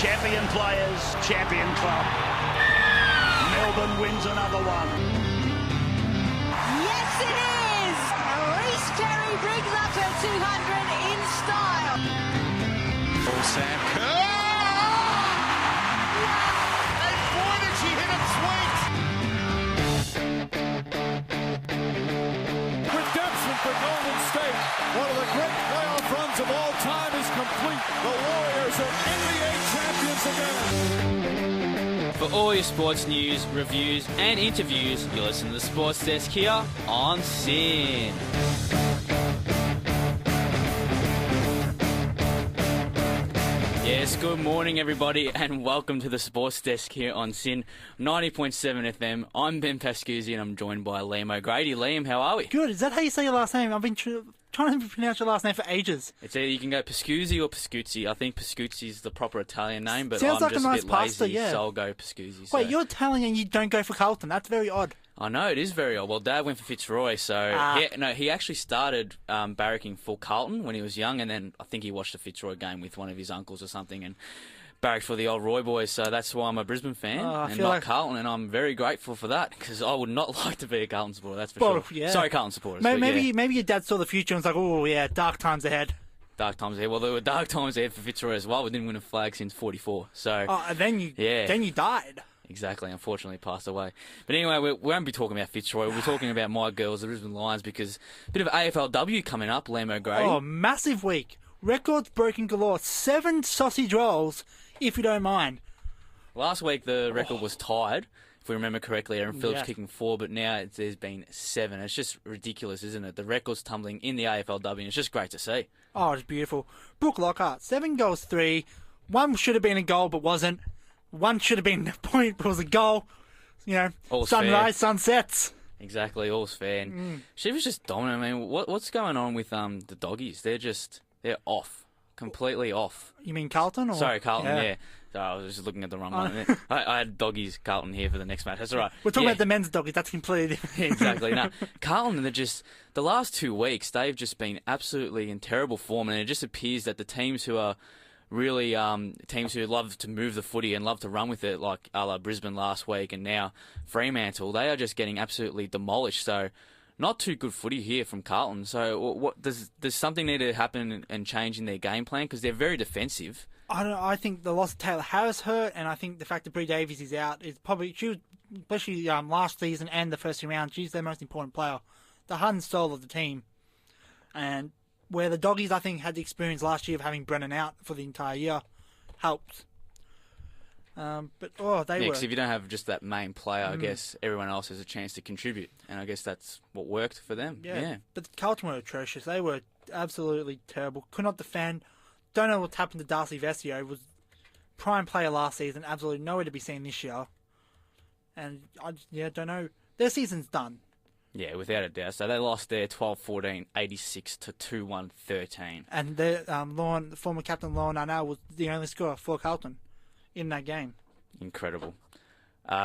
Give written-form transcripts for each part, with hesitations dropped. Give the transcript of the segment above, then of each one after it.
Champion players, champion club. Melbourne wins another one. Yes, it is! Elise Perry brings up her 200 in style. Oh, Sam Kerr! And boy, did she hit it sweet! Redemption for Golden State. One of the great playoff runs of all time is complete. The Warriors are NBA champions again. For all your sports news, reviews and interviews, you listen to the Sports Desk here on SYN. Yes, good morning everybody and welcome to the Sports Desk here on SYN 90.7 FM. I'm Ben Pascuzzi and I'm joined by Liam O'Grady. Liam, how are we? Good. Is that how you say your last name? I've been trying to pronounce your last name for ages. It's either you can go Pascuzzi or Pascuzzi. I think Pascuzzi is the proper Italian name, but Sounds I'm like just a nice bit pasta, lazy, yeah. so I'll go Pascuzzi. Wait, you're Italian and you don't go for Carlton. That's very odd. I know, it is very odd. Well, Dad went for Fitzroy, so he actually started barracking for Carlton when he was young, and then I think he watched a Fitzroy game with one of his uncles or something, and barracked for the old Roy boys, so that's why I'm a Brisbane fan and not like Carlton, and I'm very grateful for that, because I would not like to be a Carlton supporter, that's for sure. Yeah. Sorry, Carlton supporters. Maybe your dad saw the future and was like, oh yeah, dark times ahead. Dark times ahead. Well, there were dark times ahead for Fitzroy as well. We didn't win a flag since 44, so... Oh, and then you died. Exactly, unfortunately passed away. But anyway, we won't be talking about Fitzroy. We'll be talking about my girls, the Brisbane Lions, because a bit of AFLW coming up, Liam O'Grady. Oh, massive week. Records broken galore. 7 sausage rolls, if you don't mind. Last week, the record was tied, if we remember correctly. Aaron Phillips kicking 4, but now there's been 7. It's just ridiculous, isn't it? The record's tumbling in the AFLW, and it's just great to see. Oh, it's beautiful. Brooke Lockhart, 7 goals, 3. 1 should have been a goal, but wasn't. 1 should have been a point, but was a goal. You know, all's sunrise, fair. sunsets. Exactly, all's fair. And she was just dominant. I mean, what's going on with the doggies? They're off. Completely off. You mean Carlton? Or? Sorry, Carlton, yeah. Sorry, I was just looking at the wrong one. I had doggies Carlton here for the next match. That's all right. We're talking about the men's doggies. That's completely different. Exactly. No, Carlton, they're just... The last 2 weeks, they've just been absolutely in terrible form, and it just appears that the teams who are really teams who love to move the footy and love to run with it, like a la Brisbane last week and now Fremantle, they are just getting absolutely demolished. So not too good footy here from Carlton. So what does something need to happen and change in their game plan, because they're very defensive? I don't know. I think the loss of Taylor Harris hurt, and I think the fact that Bree Davies is out is probably, she was, especially last season and the first 2 rounds, she's their most important player, the heart and soul of the team. And where the doggies, I think, had the experience last year of having Brennan out for the entire year, helped. Because if you don't have just that main player, I guess everyone else has a chance to contribute, and I guess that's what worked for them. Yeah. But Carlton were atrocious. They were absolutely terrible. Could not defend. Don't know what's happened to Darcy Vesio. Was prime player last season. Absolutely nowhere to be seen this year. And don't know. Their season's done. Yeah, without a doubt. So they lost their 12-14, 86 to 2-1-13. And their former captain Lauren Arnell was the only scorer for Carlton in that game. Incredible.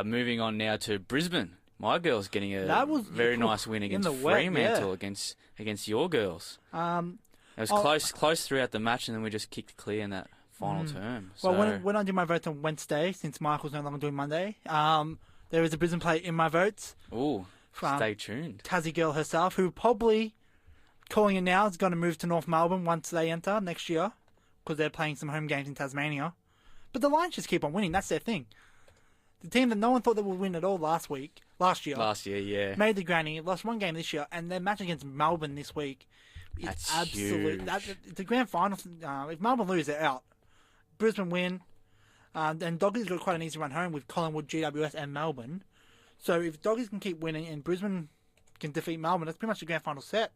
Moving on now to Brisbane. My girls getting a very nice win against Fremantle, against your girls. It was close throughout the match, and then we just kicked clear in that final term. So. Well, when I do my votes on Wednesday, since Michael's no longer doing Monday, there is a Brisbane player in my votes. Ooh. Stay tuned. Tassie girl herself, who probably, calling it now, is going to move to North Melbourne once they enter next year, because they're playing some home games in Tasmania. But the Lions just keep on winning. That's their thing. The team that no one thought they would win at all last year, yeah, made the granny, lost 1 game this year, and their match against Melbourne this week is absolute. The grand final. If Melbourne lose, they're out. Brisbane win, and Doggies got quite an easy run home with Collingwood, GWS, and Melbourne. So if Doggies can keep winning and Brisbane can defeat Melbourne, that's pretty much the grand final set.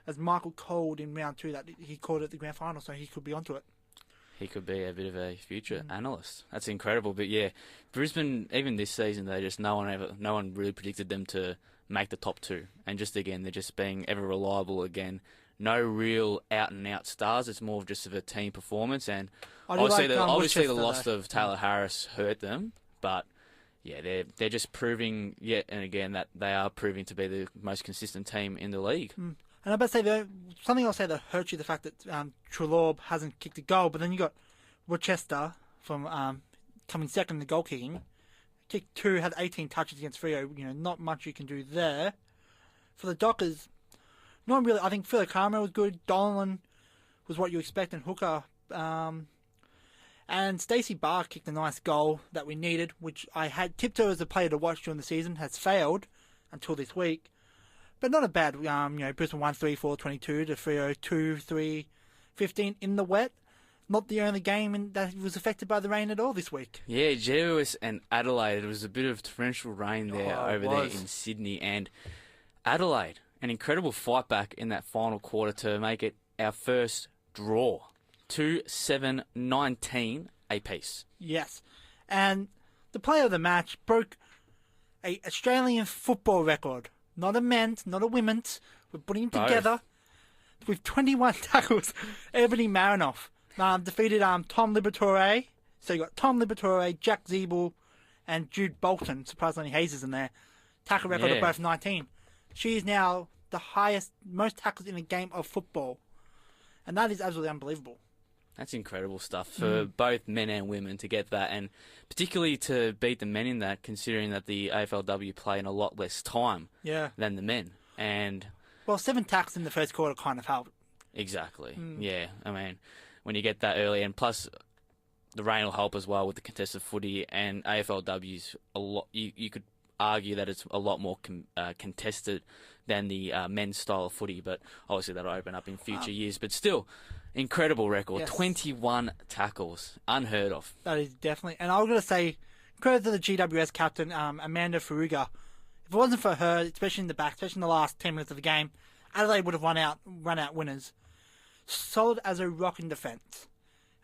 As Michael called in round 2, that he called it the grand final, so he could be onto it. He could be a bit of a future analyst. That's incredible. But yeah, Brisbane, even this season, no one really predicted them to make the top 2. And just again, they're just being ever reliable again. No real out and out stars. It's more of just of a team performance. And obviously the loss of Taylor Harris hurt them, but. Yeah, they're just proving yet and again that they are proving to be the most consistent team in the league. And I bet say something I'll say that hurts you, the fact that Trelaw hasn't kicked a goal, but then you got Rochester, from coming second in the goal kicking. Kicked 2, had 18 touches against Freo. Not much you can do there. For the Dockers, not really. I think Phil Carmo was good. Dolan was what you expect, and Hooker. And Stacey Barr kicked a nice goal that we needed, which I had tipped her as a player to watch during the season. Has failed until this week. But not a bad, Brisbane 1-3-4-22 to Freo 2-3-15 in the wet. Not the only game that was affected by the rain at all this week. Yeah, Jervis and Adelaide. It was a bit of torrential rain there over there in Sydney. And Adelaide, an incredible fight back in that final quarter to make it our first draw. 2-7-19 apiece. Yes. And the player of the match broke a Australian football record. Not a men's, not a women's. We're putting them together with 21 tackles. Ebony Marinoff defeated Tom Liberatore. So you got Tom Liberatore, Jack Zeeble, and Jude Bolton. Surprisingly, Hayes is in there. Tackle record of both 19. She is now the highest, most tackles in a game of football. And that is absolutely unbelievable. That's incredible stuff for both men and women to get that, and particularly to beat the men in that, considering that the AFLW play in a lot less time than the men. And 7 tackles in the first quarter kind of helped. Exactly. Yeah. I mean, when you get that early, and plus the rain will help as well with the contested footy, and AFLW's a lot. You could argue that it's a lot more contested than the men's style of footy, but obviously that'll open up in future years. But still, incredible record. Yes. 21 tackles. Unheard of. That is definitely. And I was going to say, credit to the GWS captain, Amanda Faruga. If it wasn't for her, especially in the back, especially in the last 10 minutes of the game, Adelaide would have run out winners. Solid as a rock in defence.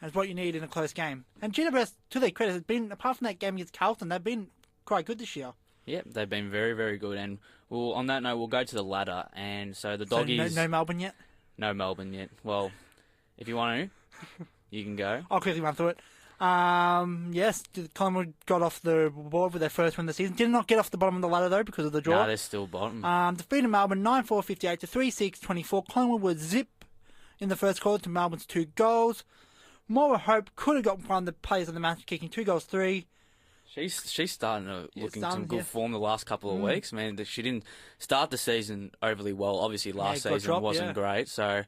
That's what you need in a close game. And GWS, to their credit, has been, apart from that game against Carlton, they've been quite good this year. Yep, they've been very, very good. And on that note, we'll go to the ladder. And so the Doggies... No Melbourne yet? No Melbourne yet. Well, if you want to, you can go. I'll quickly run through it. Yes, Collingwood got off the board with their first win of the season. Did not get off the bottom of the ladder, though, because of the draw. No, they're still bottom. Defeated Melbourne 9-4-58 to 3-6-24. Collingwood was zip in the first quarter to Melbourne's 2 goals. Moira Hope could have got one of the players of the match, kicking 2 goals, 3. She's starting to look in some good form the last couple of weeks. Man, she didn't start the season overly well. Obviously, last season wasn't great. So,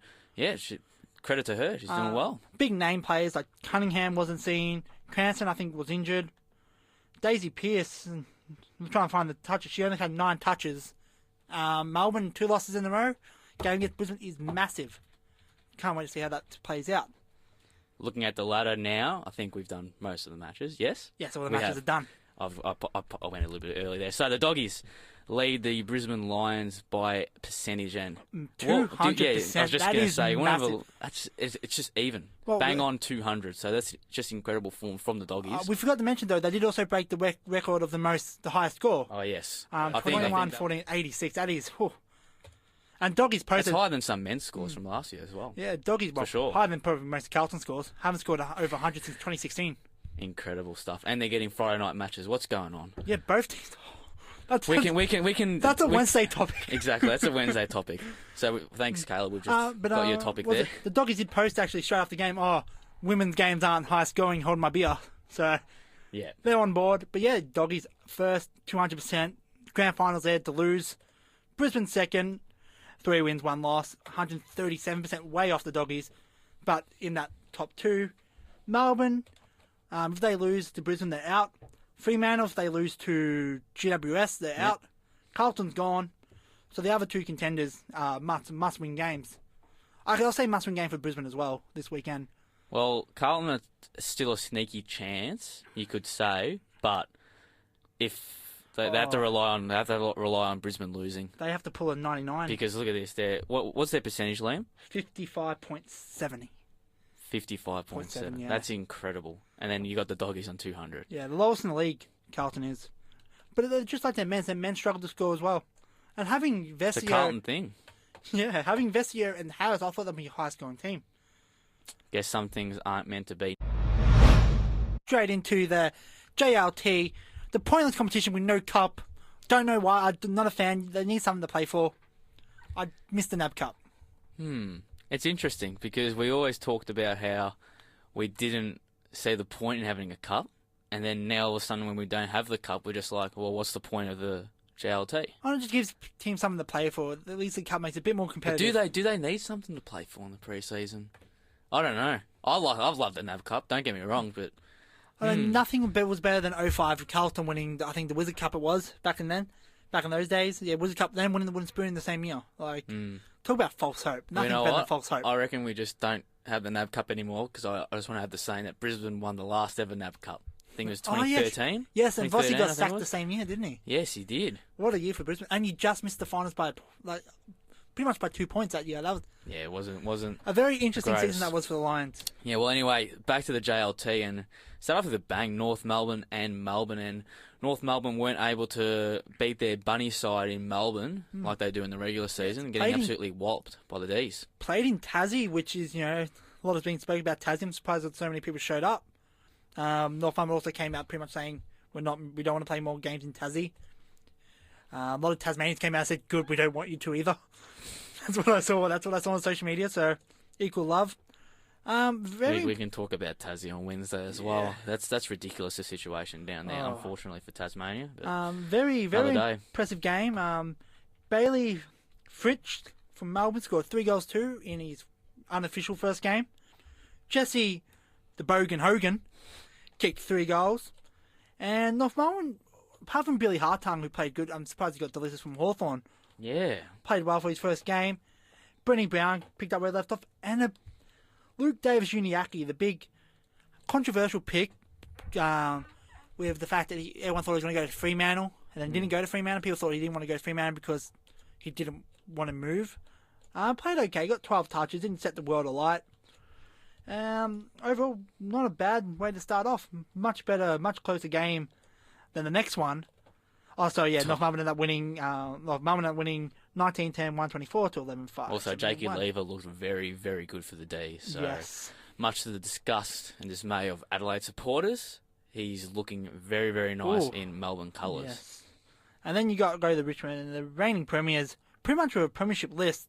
credit to her. She's doing well. Big name players like Cunningham wasn't seen. Cranston, I think, was injured. Daisy Pearce, I'm trying to find the touches. She only had 9 touches. Melbourne, 2 losses in a row. Game against Brisbane is massive. Can't wait to see how that plays out. Looking at the ladder now, I think we've done most of the matches. Yes? Yes, all the matches are done. I went a little bit early there. So the Doggies lead the Brisbane Lions by percentage, and 200%. I was just going to say, it's just even. Well, bang on 200. So that's just incredible form from the Doggies. We forgot to mention though, they did also break the record of the highest score. Oh yes, 21-14-86. That is. Whew. And Doggies posted... It's higher than some men's scores from last year as well. Yeah, Doggies for sure. Higher than probably most Carlton scores. Haven't scored over 100 since 2016. Incredible stuff. And they're getting Friday night matches. What's going on? Yeah, both teams. We can. That's a Wednesday topic. Exactly, that's a Wednesday topic. So thanks, Caleb. We've just got your topic there. The Doggies did post actually straight after the game. Women's games aren't high scoring. Hold my beer. So yeah, they're on board. But yeah, Doggies first, 200%. Grand finals there to lose. Brisbane second. 3 wins, 1 loss, 137%, way off the Doggies, but in that top 2. Melbourne, if they lose to Brisbane, they're out. Fremantle, if they lose to GWS, they're out. Carlton's gone. So the other 2 contenders are must-win games. I'll say must-win game for Brisbane as well this weekend. Well, Carlton are still a sneaky chance, you could say, but if... They have to rely on Brisbane losing. They have to pull a 99. Because look at this. What's their percentage, Liam? 55.70. 55.7. Yeah. That's incredible. And then you got the Doggies on 200. Yeah, the lowest in the league, Carlton is. But they're just like their men struggle to score as well. And having Vessier... It's a Carlton thing. Yeah, having Vessier and Harris, I thought they'd be a high-scoring team. Guess some things aren't meant to be. Straight into the JLT... The pointless competition with no cup. Don't know why. I'm not a fan. They need something to play for. I missed the NAB Cup. It's interesting because we always talked about how we didn't see the point in having a cup, and then now all of a sudden when we don't have the cup, we're just like, well, what's the point of the JLT? It just gives teams something to play for. At least the cup makes it a bit more But competitive. do they need something to play for in the pre-season? I don't know. I've loved the NAB Cup. Don't get me wrong, but Nothing was better than 05 with Carlton winning, I think, the Wizard Cup it was back in those days. Yeah, Wizard Cup, then winning the Wooden Spoon in the same year. Like, talk about false hope. Nothing better than false hope. I reckon we just don't have the NAB Cup anymore because I just want to have the saying that Brisbane won the last ever NAB Cup. I think it was 2013. Yes, and Vossi 2013, got I think sacked it the was. same year, didn't he? Yes, he did. What a year for Brisbane. And you just missed the finals by, pretty much by 2 points that year. That was Yeah, it wasn't a very interesting greatest. season that was for the Lions. Yeah, well, anyway, back to the JLT and start off with a bang. North Melbourne, and North Melbourne weren't able to beat their bunny side in Melbourne like they do in the regular season, getting Played in- absolutely walloped by the D's. Played in Tassie, which is, a lot has been spoken about Tassie. I'm surprised that so many people showed up. North Melbourne also came out pretty much saying we don't want to play more games in Tassie. A lot of Tasmanians came out and said, good, we don't want you to either. That's what I saw. That's what I saw on social media. So, equal love. We can talk about Tassie on Wednesday as well. That's ridiculous, the situation down there, unfortunately, for Tasmania. But very day. impressive game. Bailey Fritsch from Melbourne scored 3 goals too in his unofficial first game. Jesse the Bogan Hogan kicked 3 goals. And North Melbourne, apart from Billy Hartung, who played good, I'm surprised he got delicious from Hawthorn. Yeah. Played well for his first game. Brenny Brown picked up where he left off. And Luke Davis-Uniacke, the big controversial pick, with the fact that everyone thought he was going to go to Fremantle and then didn't go to Fremantle. People thought he didn't want to go to Fremantle because he didn't want to move. Played okay, got 12 touches, didn't set the world alight. Overall, not a bad way to start off. Much better, much closer game than the next one. North Melbourne ended up winning. North Melbourne ended up winning 19-10, 124 to 11-5. Also, Jakey Lever looked very, very good for the D. So, yes. much to the disgust and dismay of Adelaide supporters, he's looking very, very nice in Melbourne colours. Yes. And then you go to the Richmond, and the reigning premiers, pretty much with a premiership list.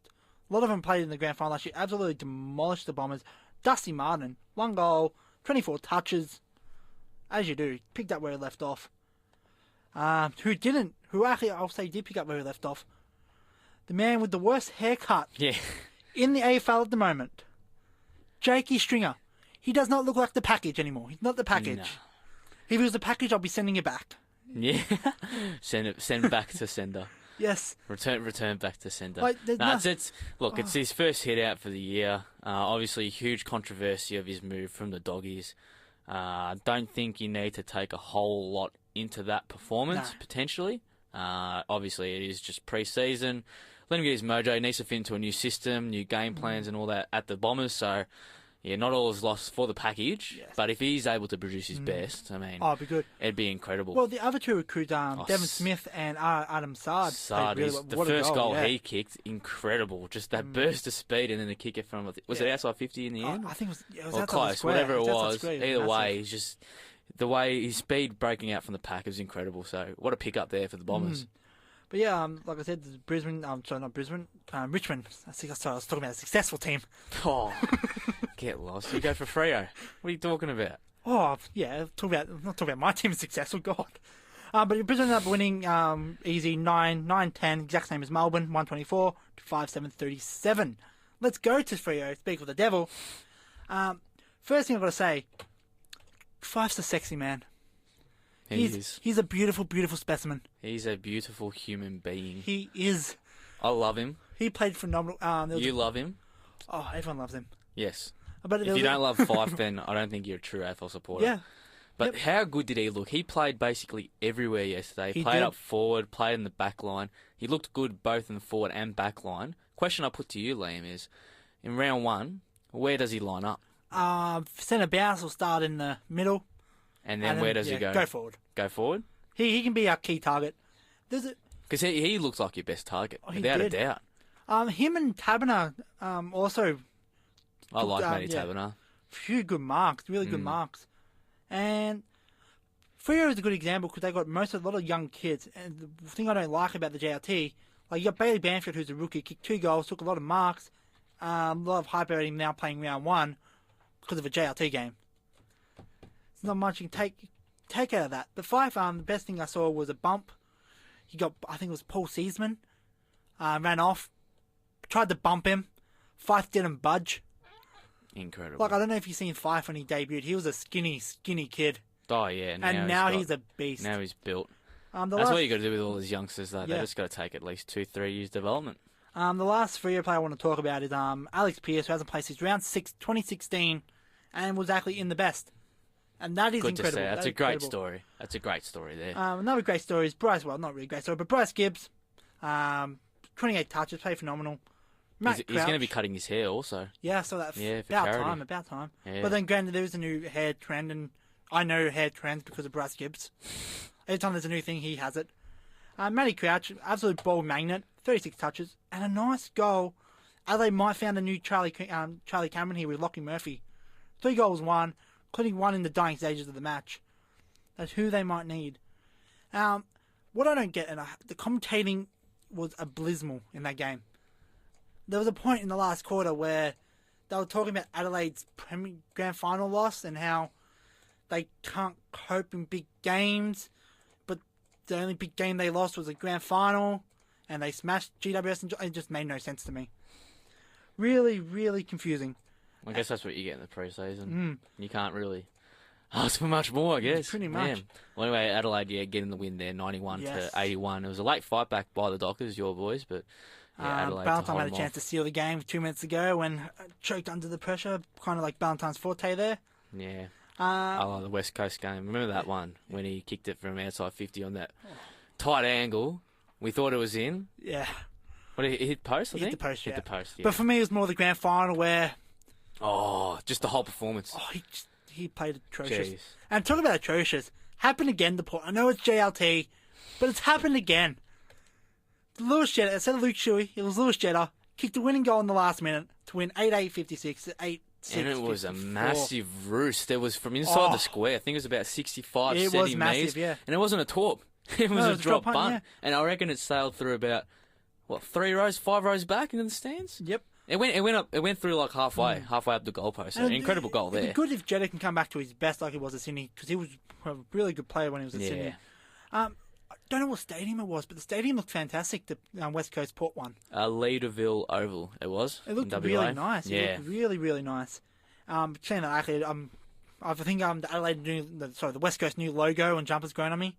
A lot of them played in the grand final last year. Absolutely demolished the Bombers. Dusty Martin, 1 goal, 24 touches. As you do, picked up where he left off. Who actually I'll say did pick up where he left off. The man with the worst haircut in the AFL at the moment. Jakey Stringer. He does not look like the package anymore. He's not the package. No. If he was the package, I'll be sending it back. Yeah. Send back to sender. Yes. Return back to sender. Like, it's his first hit out for the year. Obviously, huge controversy of his move from the Doggies. Don't think you need to take a whole lot into that performance, potentially. Obviously, it is just pre-season. Let him get his mojo. He needs to fit into a new system, new game plans and all that at the Bombers. So, yeah, not all is lost for the package. Yes. But if he's able to produce his best, I mean, it'd be good. It'd be incredible. Well, the other two recruits, Devon Smith and Adam Sard. The first goal he kicked, incredible. Just that burst of speed and then the kick it from, was it outside 50 in the end? I think it was or outside close, the square. whatever it was. Square, Either way, he's just, the way his speed breaking out from the pack is incredible. So, what a pick up there for the Bombers. But yeah, like I said, Richmond. I was talking about a successful team. Oh, get lost. You go for Freo. What are you talking about? Oh, yeah, not talking about my team is successful, God. But Brisbane ended up winning easy 9-10, exact same as Melbourne, 124 to 5-7-37. Let's go to Freo, speak of the devil. First thing I've got to say, Fife's a sexy man. He's a beautiful, beautiful specimen. He's a beautiful human being. He is. I love him. He played phenomenal. You love him? Oh, everyone loves him. Yes. But if you don't love Fife, then I don't think you're a true AFL supporter. Yeah. But how good did he look? He played basically everywhere yesterday. He played up forward, played in the back line. He looked good both in the forward and back line. Question I put to you, Liam, is in round 1, where does he line up? Centre bounce will start in the middle. And then where does he go? Go forward. Go forward? He can be our key target. Because he looks like your best target, without a doubt. Him and Taberner also. I like Matty Taberner. Few good marks, really good marks. And Freo is a good example because they got a lot of young kids. And the thing I don't like about the JLT, like you got Bailey Bamford, who's a rookie, kicked 2 goals, took a lot of marks. A lot of hype about him now playing round 1 because of a JLT game. not much you can take out of that. But Fife, the best thing I saw was a bump. He got, I think it was Paul Seaman, ran off, tried to bump him. Fife didn't budge. Incredible. Like, I don't know if you've seen Fife when he debuted. He was a skinny kid. Oh, yeah. And now he's a beast. Now he's built. That's what you got to do with all these youngsters, though. They just got to take at least 2-3 years development. The last free player I want to talk about is Alex Pearce, who hasn't played since round 6, 2016, and was actually in the best. And that is Good incredible. To see. That's a great story. That's a great story there. Another great story is Bryce. Well, not really great story, but Bryce Gibbs, 28 touches, played phenomenal. He's going to be cutting his hair also. Yeah, I saw that. Yeah, for about charity. About time. Yeah. But then, granted, there's a new hair trend, and I know hair trends because of Bryce Gibbs. Every time there's a new thing, he has it. Matty Crouch, absolute ball magnet, 36 touches, and a nice goal. Adelaide might found a new Charlie Cameron here with Lockie Murphy. 3 goals, 1, including 1 in the dying stages of the match. That's who they might need. What I don't get, and the commentating was abysmal in that game. There was a point in the last quarter where they were talking about Adelaide's grand final loss and how they can't cope in big games, but the only big game they lost was a grand final, and they smashed GWS, and it just made no sense to me. Really, really confusing. I guess that's what you get in the pre-season. You can't really ask for much more, I guess. Pretty much. Man. Well, anyway, Adelaide, getting the win there, 91 to 81. It was a late fight back by the Dockers, your boys, but Adelaide Ballantyne had a chance to steal the game 2 minutes ago when choked under the pressure, kind of like Ballantyne's forte there. Yeah. I like the West Coast game. Remember that one when he kicked it from outside 50 on that tight angle? We thought it was in. Yeah. What, he hit post, I think? Hit the post, Hit the post, yeah. But for me, it was more the grand final where... Oh, just the whole performance. Oh, he played atrocious. Jeez. And talk about atrocious. Happened again, the point. I know it's JLT, but it's happened again. Lewis Jetta, instead of Luke Shuey, it was Lewis Jetta, kicked the winning goal in the last minute to win 8-8-56 to 8-6. And it was a massive roost. There was from inside the square. I think it was about 65, 70 was massive, metres. yeah. And it wasn't a torp. It was a drop bunt. Yeah. And I reckon it sailed through about, 5 rows back into the stands? Yep. It went through like halfway up the goalpost. An incredible goal there. It'd be good if Jetta can come back to his best like he was at Sydney, because he was a really good player when he was at Sydney. I don't know what stadium it was, but the stadium looked fantastic, the West Coast Port one. Leaderville Oval, it was. It looked in WA. really nice. Yeah. It looked really, really nice. Saying that, actually, I think the the West Coast new logo and jumpers grown on me,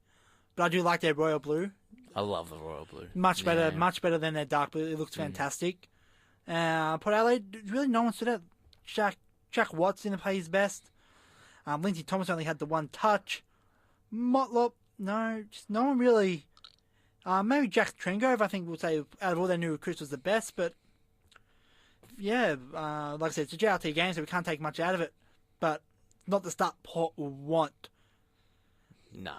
but I do like their royal blue. I love the royal blue. Much better than their dark blue. It looks fantastic. Port Adelaide, really no one stood out. Jack Watts didn't play his best. Lindsay Thomas only had the 1 touch. Motlop, no one really. Maybe Jack Trengove, I think, would say out of all their new recruits was the best, but yeah, like I said, it's a JLT game, so we can't take much out of it, but not the start Port will want. No.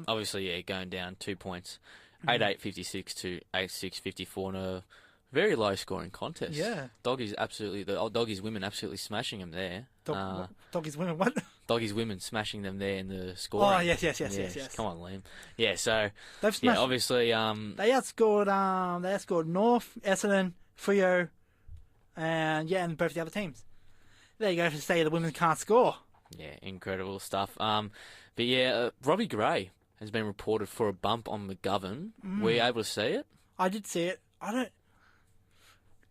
Obviously, going down 2 points. 8-8-56 to 8-6-54 in a very low scoring contest. Yeah. Doggies women absolutely smashing them there. Doggies women, what? Doggies women smashing them there in the scoring. Oh, yes. Come on, Liam. Yeah, so they've smashed. Obviously, they outscored North, Essendon, Freo, and both the other teams. There you go to say the women can't score. Yeah, incredible stuff. Robbie Gray has been reported for a bump on McGovern. Were you able to see it? I did see it. It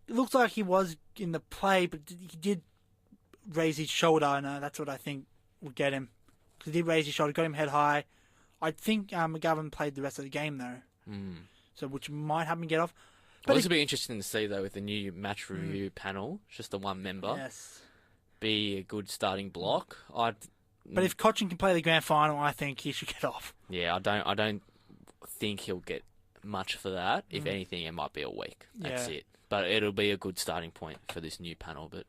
looks like he was in the play, but he did raise his shoulder, and that's what I think would get him. Because he did raise his shoulder, got him head high. I think McGovern played the rest of the game, though. So, which might help him get off. But this will be interesting to see, though, with the new match review panel, just the one member. Yes. Be a good starting block. But if Cochin can play the grand final, I think he should get off. Yeah, I don't think he'll get much for that. If anything, it might be a week. That's it. But it'll be a good starting point for this new panel. But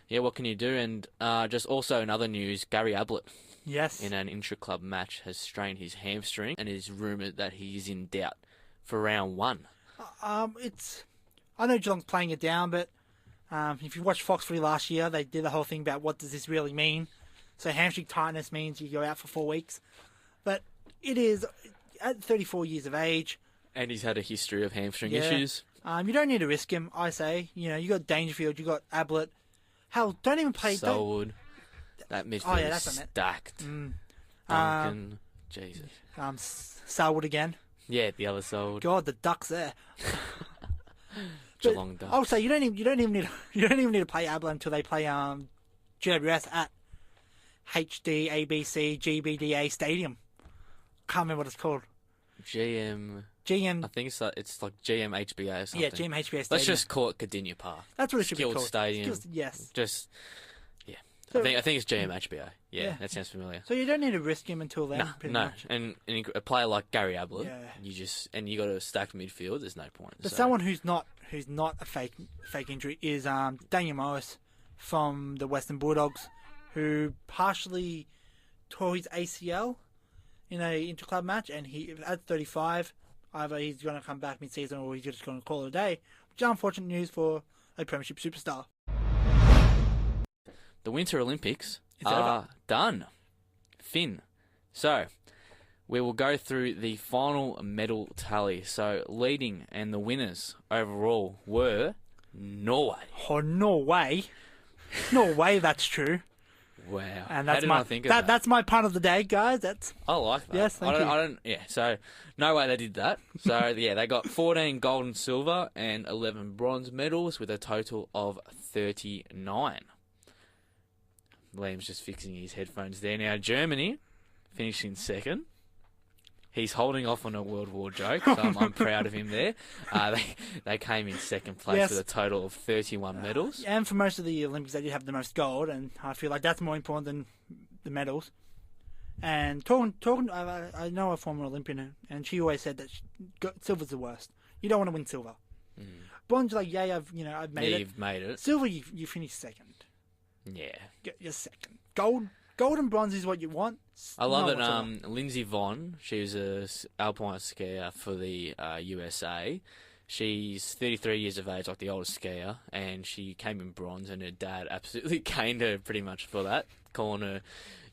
yeah, what can you do? And just also in other news, Gary Ablett, yes, in an intra-club match, has strained his hamstring and it is rumoured that he is in doubt for round 1. I know Geelong's playing it down, but if you watched Fox Footy last year, they did the whole thing about what does this really mean. So hamstring tightness means you go out for 4 weeks. But it is, at 34 years of age. And he's had a history of hamstring issues. You don't need to risk him, I say. You got Dangerfield, you got Ablett. Hell, don't even play... Selwood. That midfield Oh, yeah, is that's on it. stacked. Mm. Duncan, Jesus. Selwood again. Yeah, the other side. God, the Ducks there. Geelong Ducks. Also, you don't even need to play Ablin until they play GWS at HDABC GBDA Stadium. Can't remember what it's called. GM. GM. I think it's like GMHBA or something. Yeah, GMHBA Stadium. Let's just call it Cardinia Park. That's what it should be Skilled called. Stadium. Yes. Just, yeah. So- I think it's GMHBA. Yeah, Yeah. that sounds familiar. So you don't need to risk him until then. No, pretty no. much. And a player like Gary Ablett, Yeah. you got a stacked midfield. There's no point. But So- someone who's not a fake injury is Daniel Morris from the Western Bulldogs, who partially tore his ACL in a interclub match, and he at 35, either he's going to come back mid-season or he's just going to call it a day, which is unfortunate news for a Premiership superstar. The Winter Olympics It's are over. done. Finn. So, we will go through the final medal tally. So, leading and the winners overall were Norway. Oh, no way. No way that's true. Wow. And How that's did my I think of that? that's my pun of the day, guys. That's I like that. Yes, thank you. I don't. Yeah. So no way they did that. So yeah, they got 14 gold and silver and 11 bronze medals with a total of 39. Liam's just fixing his headphones there. Now Germany finished in second. He's holding off on a World War joke, so I'm proud of him there. They came in second place Yes. with a total of 31 medals. and for most of the Olympics, they did have the most gold, and I feel like that's more important than the medals. And talking, I know a former Olympian, and she always said that silver's the worst. You don't want to win silver. Bronze, like I've made it. You've made it. Silver, you finish second. Yeah. You're second. Gold and bronze is what you want. I love not it. whatsoever. Lindsay Vonn, she was a alpine skier for the USA. She's 33 years of age, like the oldest skier, and she came in bronze, and her dad absolutely caned her pretty much for that, calling her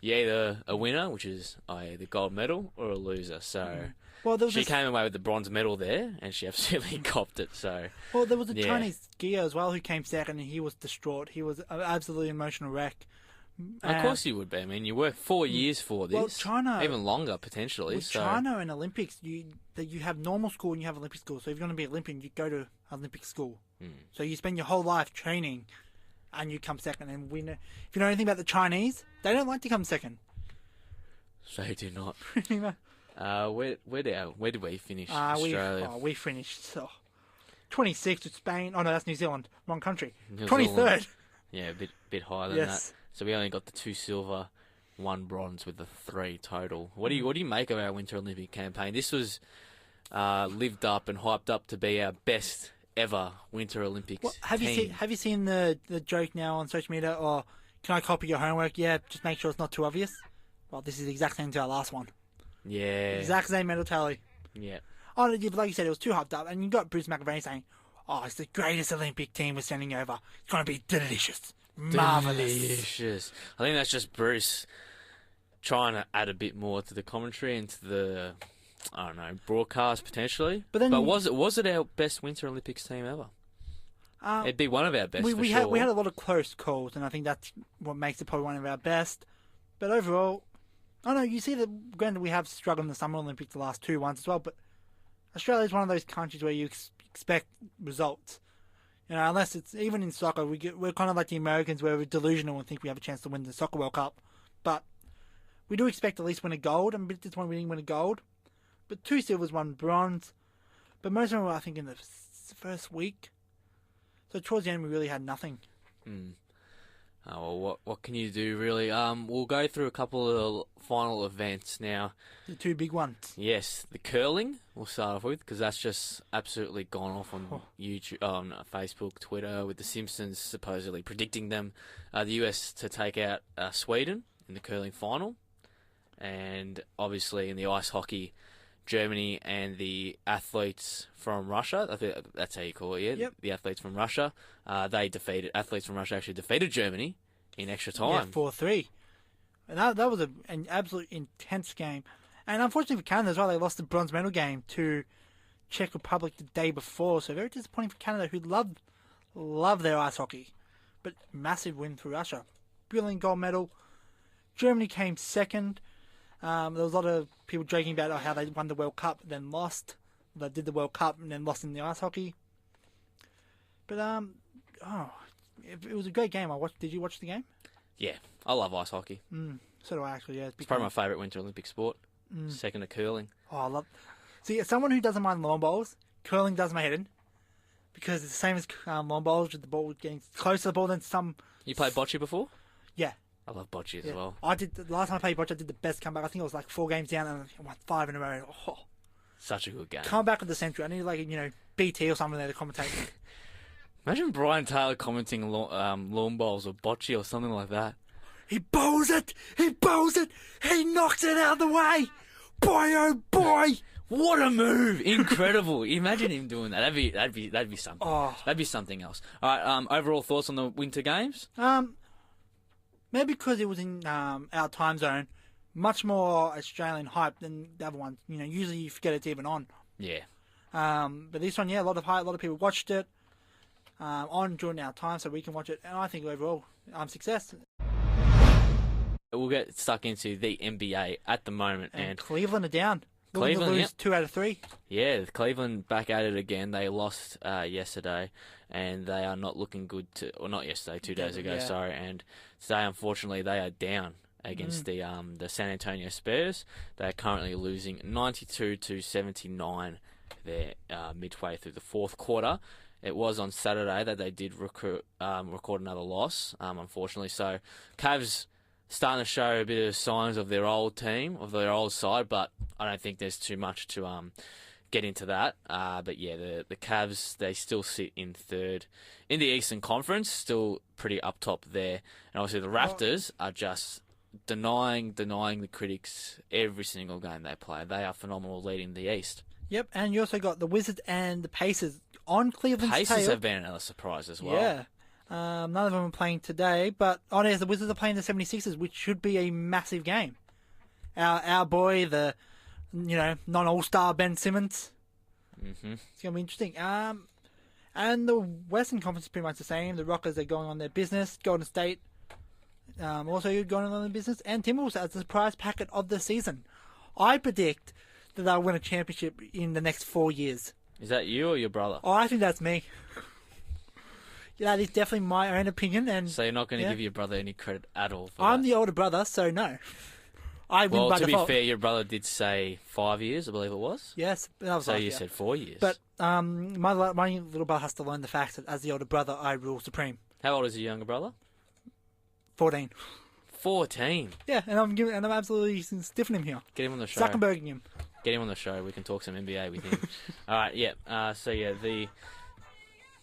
either a winner, which is the gold medal, or a loser. So Well, there was she came away with the bronze medal there, and she absolutely copped it. So there was a yeah. Chinese skier as well who came second, and he was distraught. He was an absolutely emotional wreck. of course you would be. I mean, you worked 4 years for this. Well, China, even longer potentially. with So China and Olympics, you have normal school and you have Olympic school. So if you're going to be Olympian, you go to Olympic school. So you spend your whole life training, and you come second. And we know, if you know anything about the Chinese, they don't like to come second. they do not. we Where did we finish? Australia. we finished 26th with Spain. Oh no, that's New Zealand. Wrong country. New 23rd. Zealand. Yeah, a bit higher than Yes. that. So we only got the 2 silver, 1 bronze with the 3 total. What do you make of our Winter Olympic campaign? This was lived up and hyped up to be our best ever Winter Olympics Well, have team. you seen the joke now on social media? Or can I copy your homework? Yeah, just make sure it's not too obvious. Well, this is the exact same to our last one. Yeah. Exact same medal tally. Yeah. Oh, like you said, it was too hyped up, and you got Bruce McAvaney saying, "Oh, it's the greatest Olympic team we're sending over. It's going to be delicious, marvelous." Delicious. I think that's just Bruce trying to add a bit more to the commentary and to the, I don't know, broadcast potentially. But then- was it our best Winter Olympics team ever? It'd be one of our best. We for sure. had a lot of close calls, and I think that's what makes it probably one of our best. But overall, I know you see that. Granted, we have struggled in the Summer Olympics the last 2 ones as well, but Australia is one of those countries where you expect results. You know, unless it's even in soccer, we're kind of like the Americans, where we're delusional and think we have a chance to win the Soccer World Cup. But we do expect at least win a gold. I'm a bit disappointed we didn't win a gold. But 2 silvers, 1 bronze. But most of them were, I think, in the first week. So towards the end, we really had nothing. Oh, well, what can you do, really? We'll go through a couple of final events now. The 2 big ones. Yes, the curling we'll start off with, because that's just absolutely gone off on YouTube, on Facebook, Twitter, with the Simpsons supposedly predicting them, the US to take out Sweden in the curling final, and obviously in the ice hockey, Germany and the athletes from Russia. I think that's how you call it, yeah. Yep. The athletes from Russia. Athletes from Russia actually defeated Germany in extra Yeah, time. 4-3. And that was an absolute intense game. And unfortunately for Canada as well, they lost the bronze medal game to Czech Republic the day before. So very disappointing for Canada, who love their ice hockey. But massive win for Russia. Brilliant gold medal. Germany came second. There was a lot of people joking about how they won the World Cup, then lost. They did the World Cup and then lost in the ice hockey. But it was a great game. Did you watch the game? Yeah, I love ice hockey. So do I actually. Yeah, It's probably my favourite Winter Olympic sport. Second to curling. Oh, I love. See, as someone who doesn't mind lawn bowls, curling does my head in because it's the same as lawn bowls with the ball getting closer to the ball than some. You played bocce before? Yeah. I love bocce as well. I did. The last time I played bocce, I did the best comeback. I think it was like 4 games down and I won 5 in a row. Oh. Such a good game. Come back with the century. I need BT or something there to commentate. Imagine Brian Taylor commenting lawn bowls or bocce or something like that. He bowls it. He bowls it. He knocks it out of the way. Boy, oh boy! What a move! Incredible. Imagine him doing that. That'd be something. Oh. That'd be something else. All right. Overall thoughts on the Winter Games? Maybe because it was in our time zone, much more Australian hype than the other ones. Usually you forget it's even on. Yeah. But this one, a lot of hype. A lot of people watched it on during our time, so we can watch it. And I think overall, success. We'll get stuck into the NBA at the moment, And and Cleveland are down. Cleveland, lose yep. 2 out of 3. Yeah, Cleveland back at it again. They lost yesterday, and they are not looking good. Not yesterday, 2 days ago. Yeah. Sorry, and today, unfortunately, they are down against the San Antonio Spurs. They are currently losing 92-79. There, midway through the fourth quarter. It was on Saturday that they did record another loss, unfortunately. So, Cavs starting to show a bit of signs of their old team, of their old side, but I don't think there's too much to get into that. But yeah, the Cavs, they still sit in third in the Eastern Conference, still pretty up top there. And obviously the Raptors are just denying the critics every single game they play. They are phenomenal leading the East. Yep, and you also got the Wizards and the Pacers on Cleveland's tail. Pacers have been another surprise as well. Yeah. None of them are playing today, but yes, the Wizards are playing the 76ers, which should be a massive game. Our boy, the non-All-Star Ben Simmons. Mm-hmm. It's going to be interesting. And the Western Conference is pretty much the same. The Rockets are going on their business. Golden State also going on their business. And Timberwolves as the surprise packet of the season. I predict that they'll win a championship in the next 4 years. Is that you or your brother? Oh, I think that's me. That is definitely my own opinion. And So you're not going to give your brother any credit at all for I'm that? the older brother, so no. I win Well, by to default. be fair, your brother did say 5 years, I believe it was. Yes, that was So last you year. said 4 years. But my little brother has to learn the fact that as the older brother, I rule supreme. How old is your younger brother? 14. 14. Yeah, and I'm absolutely stiffing him here. Get him on the show. Zuckerberging him. Get him on the show. We can talk some NBA with him. All right, yeah. So yeah,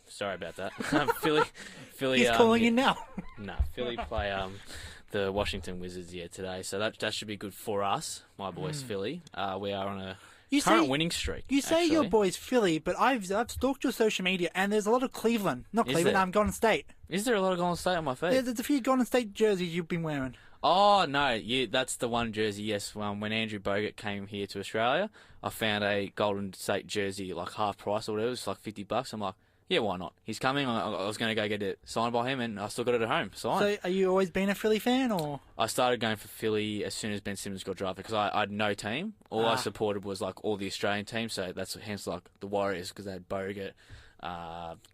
sorry about that. Philly. He's calling in now. No, Philly play the Washington Wizards today. So that should be good for us, my boys. Philly. We are on a current winning streak. You say actually. your boy's Philly, but I've stalked your social media, and there's a lot of Cleveland. Not Is Cleveland, there? Golden State. Is there a lot of Golden State on my feed? There's a few Golden State jerseys you've been wearing. Oh, no, that's the one jersey, yes. When Andrew Bogut came here to Australia, I found a Golden State jersey, like half price or whatever. It's like $50. I'm like, yeah, why not? He's coming. I was going to go get it signed by him, and I still got it at home. Signed. So, are you always been a Philly fan, or? I started going for Philly as soon as Ben Simmons got drafted because I had no team. All I supported was like all the Australian teams, so that's hence like the Warriors because they had Bogut,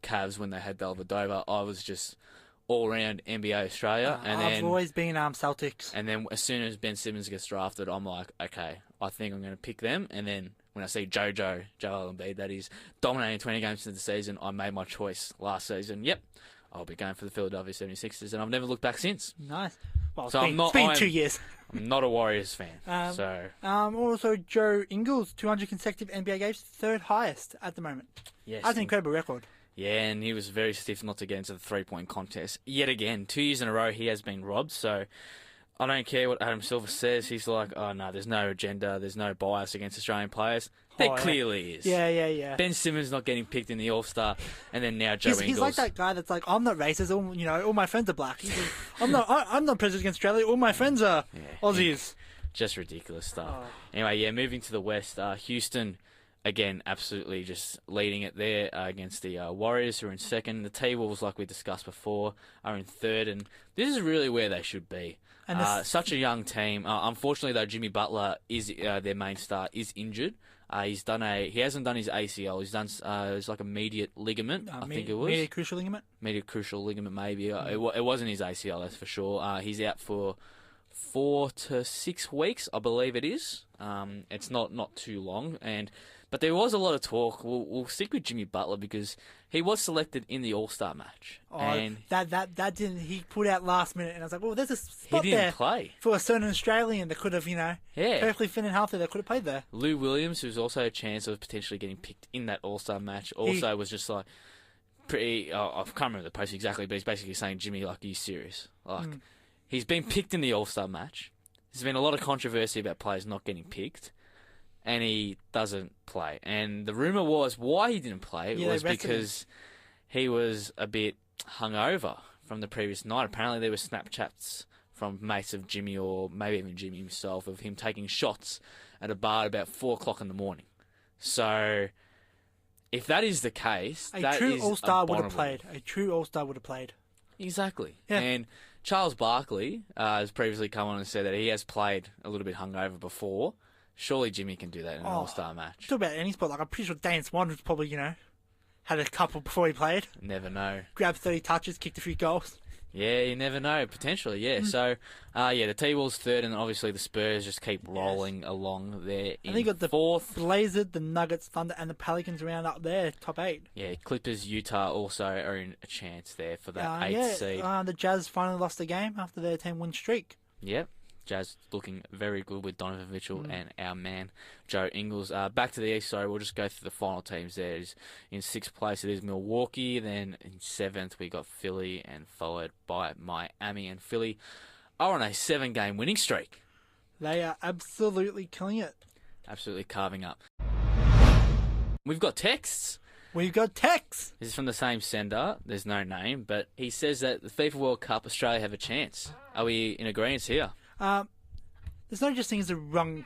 Cavs when they had Dellavedova. I was just all around NBA Australia, and I've then always been Celtics. and then as soon as Ben Simmons gets drafted, I'm like, okay, I think I'm going to pick them. And then when I see Joel Embiid, that is dominating 20 games into the season, I made my choice last season. Yep, I'll be going for the Philadelphia 76ers, and I've never looked back since. Nice. Well, So it's been 2 years. I'm not a Warriors fan, so Also, Joe Ingles, 200 consecutive NBA games, third highest at the moment. yes, That's an incredible record. yeah, and he was very stiff not to get into the 3-point contest yet again. 2 years in a row, he has been robbed. So I don't care what Adam Silver says. He's like, oh no, there's no agenda, there's no bias against Australian players. There clearly is. Yeah. Ben Simmons not getting picked in the All-Star, and then now Joe Ingles. He's like that guy that's like, I'm not racist. All my friends are black. He's like, I'm not prejudiced against Australia. All my friends are Aussies. Just ridiculous stuff. Anyway, yeah, moving to the West, Houston, again, absolutely just leading it there against the Warriors, who are in second. The T-Wolves, like we discussed before, are in third, and this is really where they should be. And Such a young team. Unfortunately, though, Jimmy Butler is their main star, is injured. He hasn't done his ACL. He's done it's like a medial ligament, I think it was. Medial crucial ligament? Medial crucial ligament, maybe. It wasn't his ACL, that's for sure. He's out for 4 to 6 weeks, I believe it is. It's not too long, but there was a lot of talk. We'll stick with Jimmy Butler because he was selected in the All-Star match. And that didn't. He put out last minute, and I was like, well, there's a spot he there didn't play for a certain Australian that could have, perfectly fit and healthy. That could have played there. Lou Williams, who's also a chance of potentially getting picked in that All-Star match, also was just like pretty. I can't remember the post exactly, but he's basically saying, Jimmy, like, are you serious? Like, he's been picked in the All-Star match. There's been a lot of controversy about players not getting picked, and he doesn't play. And the rumour was why he didn't play was because he was a bit hungover from the previous night. Apparently there were Snapchats from mates of Jimmy, or maybe even Jimmy himself, of him taking shots at a bar at about 4 o'clock in the morning. So if that is the case, a true All-Star would have played. A true All-Star would have played. Exactly. Yeah. And Charles Barkley has previously come on and said that he has played a little bit hungover before. Surely Jimmy can do that in an All-Star match. Talk about any sport. Like, I'm pretty sure Dane Swan was probably, had a couple before he played. Never know. Grabbed 30 touches, kicked a few goals. Yeah, you never know. Potentially, yeah. So, the T-Wolves third, and obviously the Spurs just keep rolling along there in I think got the fourth. Blazers, the Nuggets, Thunder, and the Pelicans around up there, top 8. Yeah, Clippers, Utah also are in a chance there for that 8th seed. The Jazz finally lost the game after their 10-win streak. Yep. Jazz looking very good with Donovan Mitchell and our man Joe Ingles. Back to the East, we'll just go through the final teams there. In 6th place it is Milwaukee, then in 7th we got Philly, and followed by Miami. And Philly are on a 7-game winning streak. They are absolutely killing it. Absolutely carving up. We've got texts. We've got texts. This is from the same sender. There's no name, but he says that the FIFA World Cup, Australia have a chance. Are we in agreement here? There's no just thing as a wrong,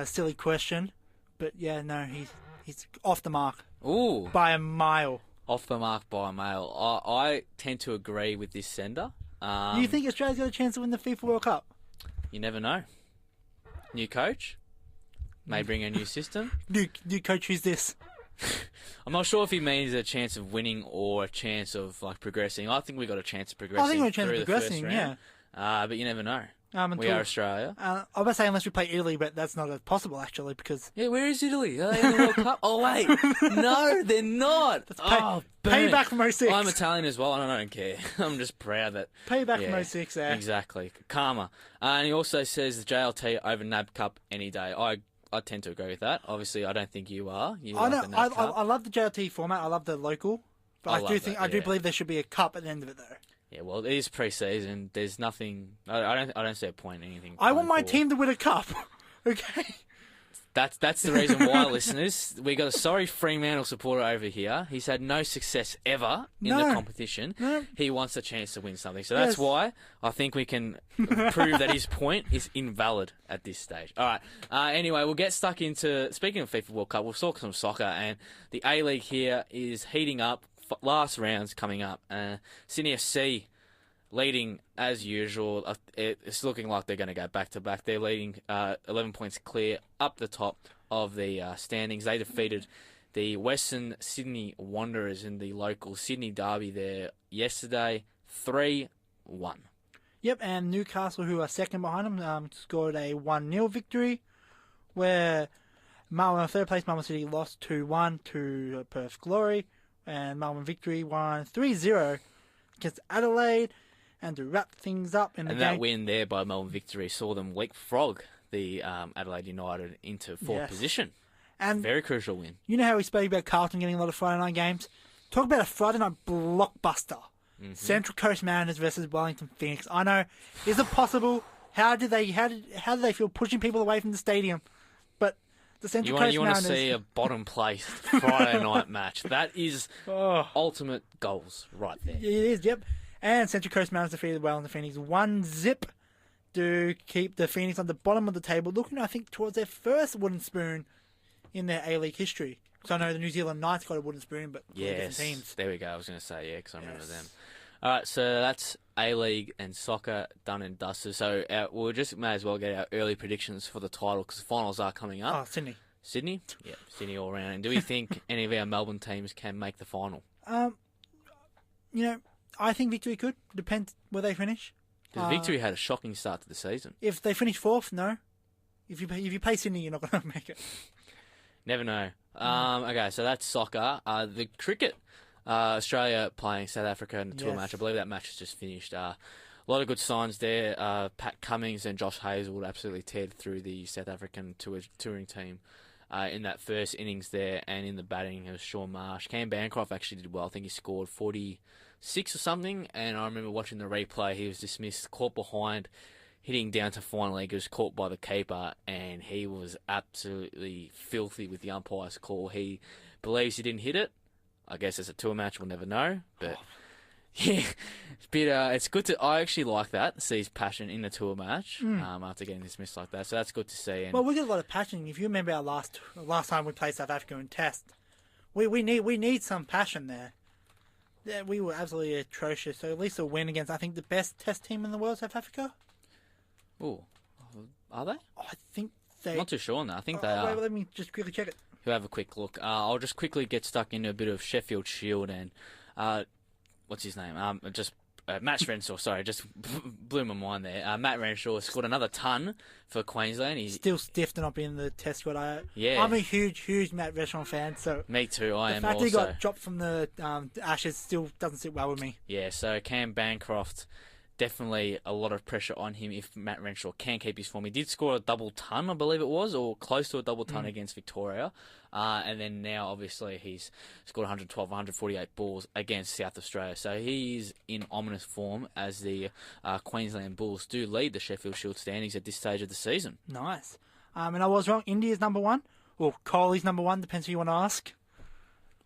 silly question, but yeah, no, he's off the mark. Ooh, by a mile. Off the mark by a mile. I tend to agree with this sender. Do you think Australia's got a chance to win the FIFA World Cup? You never know. New coach may bring a new system. New coach, who's this? I'm not sure if he means a chance of winning or a chance of progressing. I think we got a chance of progressing. I think we're a chance of progressing, yeah. But you never know. We are Australia. I was about to say unless we play Italy, but that's not possible actually because... Yeah, where is Italy? Are they in the World Cup? Oh, wait. No, they're not. Payback from 06. I'm Italian as well, and I don't care. I'm just proud that... Payback from 06 there. Exactly. Karma. And he also says the JLT over NAB Cup any day. I tend to agree with that. Obviously, I don't think you are. I love the JLT format. I love the local. But I do believe there should be a cup at the end of it, though. Yeah, well, it is pre-season. There's nothing. I don't see a point in anything. I want my team to win a cup. Okay. That's the reason why, listeners. We got a sorry Fremantle supporter over here. He's had no success ever in the competition. No. He wants a chance to win something. So that's why I think we can prove that his point is invalid at this stage. All right. Anyway, we'll get stuck into, speaking of FIFA World Cup, we'll talk some soccer. And the A-League here is heating up. Last round's coming up. Sydney FC leading as usual. It's looking like they're going to go back-to-back. They're leading 11 points clear up the top of the standings. They defeated the Western Sydney Wanderers in the local Sydney derby there yesterday, 3-1. Yep, and Newcastle, who are second behind them, scored a 1-0 victory, where third place Melbourne City lost 2-1 to Perth Glory, and Melbourne Victory won 3-0 against Adelaide. And to wrap things up in the game... And that win there by Melbourne Victory saw them leapfrog the Adelaide United into fourth position. And very crucial win. You know how we spoke about Carlton getting a lot of Friday night games? Talk about a Friday night blockbuster. Mm-hmm. Central Coast Mariners versus Wellington Phoenix. I know. Is it possible? How do they feel pushing people away from the stadium? But the Central Coast Mariners... You want to see a bottom place Friday night match. That is ultimate goals right there. It is, yep. And Central Coast Mariners defeated Wellington Phoenix 1-0 to keep the Phoenix on the bottom of the table, looking, I think, towards their first wooden spoon in their A-League history. Because I know the New Zealand Knights got a wooden spoon, but different teams. There we go. I was going to say, because I remember them. All right, so that's A-League and soccer done and dusted. So we'll just may as well get our early predictions for the title because the finals are coming up. Oh, Sydney. Sydney? Yeah, Sydney all round. And do we think any of our Melbourne teams can make the final? I think Victory could. Depends where they finish. Because Victory had a shocking start to the season. If they finish fourth, no. If you play Sydney, you're not going to make it. Never know. Okay, so that's soccer. The cricket, Australia playing South Africa in the tour match. I believe that match has just finished. A lot of good signs there. Pat Cummins and Josh Hazlewood absolutely teared through the South African touring team in that first innings there. And in the batting, it was Shaun Marsh. Cam Bancroft actually did well. I think he scored 46 or something. And I remember watching the replay. He was dismissed, caught behind, hitting down to final leg. He was caught by the keeper, and he was absolutely filthy with the umpire's call. He believes he didn't hit it. I guess it's a tour match. We'll never know. But yeah, it's good to. I actually like that. See his passion in the tour match after getting dismissed like that. So that's good to see. And well, we get a lot of passion. If you remember our last time we played South Africa in Test, we need some passion there. Yeah, we were absolutely atrocious. So at least a win against, I think, the best Test team in the world, South Africa. Oh, are they? I think they. I'm not too sure on that. I think they are. Wait, let me just quickly check it. We'll have a quick look. I'll just quickly get stuck into a bit of Sheffield Shield and what's his name? Matt Renshaw. Sorry, just blew my mind there. Matt Renshaw scored another ton for Queensland. He's still stiff to not be in the Test squad. I'm a huge Matt Renshaw fan. So me too. I am. The fact also. he got dropped from the Ashes still doesn't sit well with me. Yeah. So Cam Bancroft. Definitely a lot of pressure on him if Matt Renshaw can keep his form. He did score a double ton, I believe it was, or close to a double ton against Victoria. And then now, obviously, he's scored 112, 148 balls against South Australia. So he's in ominous form as the Queensland Bulls do lead the Sheffield Shield standings at this stage of the season. Nice. And I was wrong. India's number one. Or Kohli's number one, depends who you want to ask.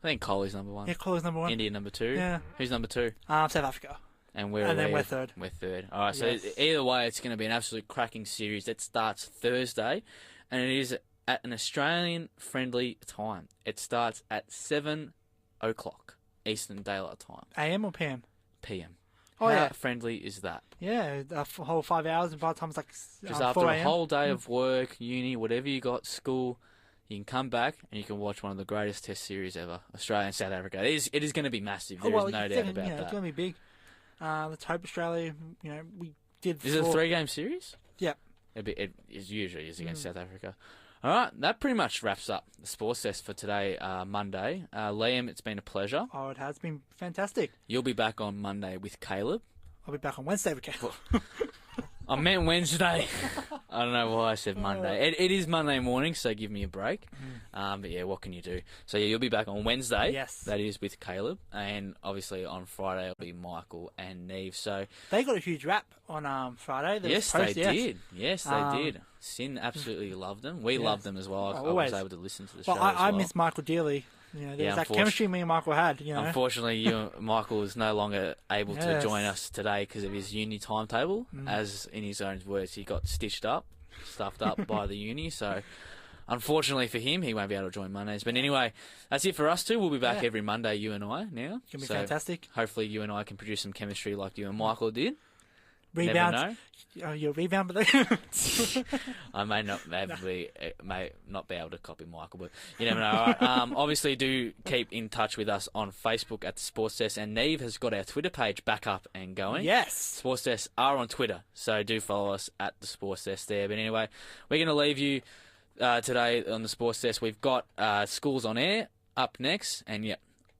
I think Kohli's number one. Yeah, Kohli's number one. India number two. Yeah. Who's number two? South Africa. And then we're third. We're third. All right, Yes. So either way, it's going to be an absolute cracking series that starts Thursday, and it is at an Australian-friendly time. It starts at 7 o'clock Eastern Daylight Time. AM or PM? PM. Oh, How yeah. friendly is that? Yeah, a whole 5 hours, and by the time it's like Just 4 after a a.m. whole day of work, uni, whatever you got, school, you can come back and you can watch one of the greatest Test series ever, Australia and South Africa. It is going to be massive. There is no doubt about that. It's going to be big. Let's hope Australia, we did... Is it a 3-game series? Yeah. It usually is against South Africa. All right, that pretty much wraps up the Sports Desk for today, Monday. Liam, it's been a pleasure. Oh, it has been fantastic. You'll be back on Monday with Caleb. I'll be back on Wednesday with Caleb. I meant Wednesday. I don't know why I said Monday. It is Monday morning, so give me a break. But yeah, what can you do? So yeah, you'll be back on Wednesday. Yes. That is with Caleb. And obviously on Friday it'll be Michael and Neve. So They got a huge rap on Friday. There was yes, a post, they did. Yes, they did. Sin absolutely loved them. We loved them as well. I always. was able to listen to the show Well, as well. I miss Michael dearly. There was that chemistry me and Michael had. Unfortunately, Michael is no longer able to Yes. join us today because of his uni timetable. As in his own words, he got stuffed up by the uni. So, unfortunately for him, he won't be able to join Mondays. But anyway, that's it for us too. We'll be back every Monday, you and I now. It's going to be fantastic. Hopefully, you and I can produce some chemistry like you and Michael did. Rebounds. Never know. You're a rebound, but I may not be able to copy Michael, but you never know. All right. Obviously, do keep in touch with us on Facebook at the Sports Desk, and Neve has got our Twitter page back up and going. Yes. Sports Desk are on Twitter, so do follow us at the Sports Desk there. But anyway, we're going to leave you today on the Sports Desk. We've got Schools on Air up next, and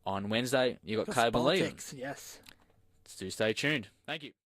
on Wednesday you got Caleb and Liam. Yes. So stay tuned. Thank you.